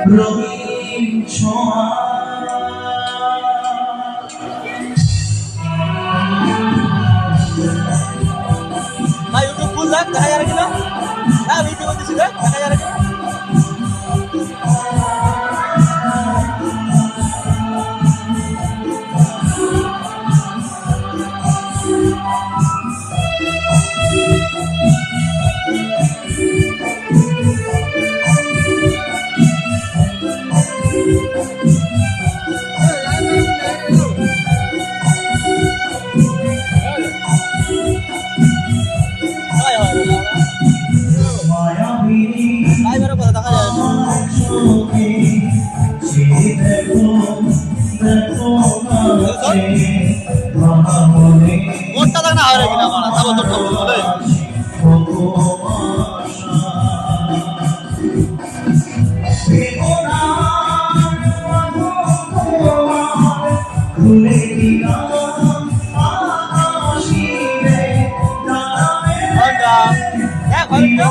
রঙিন ছোঁয়া ভাই একটু ফুল লাগ দেখা যাবে কিনা হ্যাঁ ভিডিও করতেছি দেখা যাবে কিনা ভাই বেরো কথা দেখা যাবে মোটটা দেখ না হারে কিনা মারা তারপর তোর বলে ঘন্টা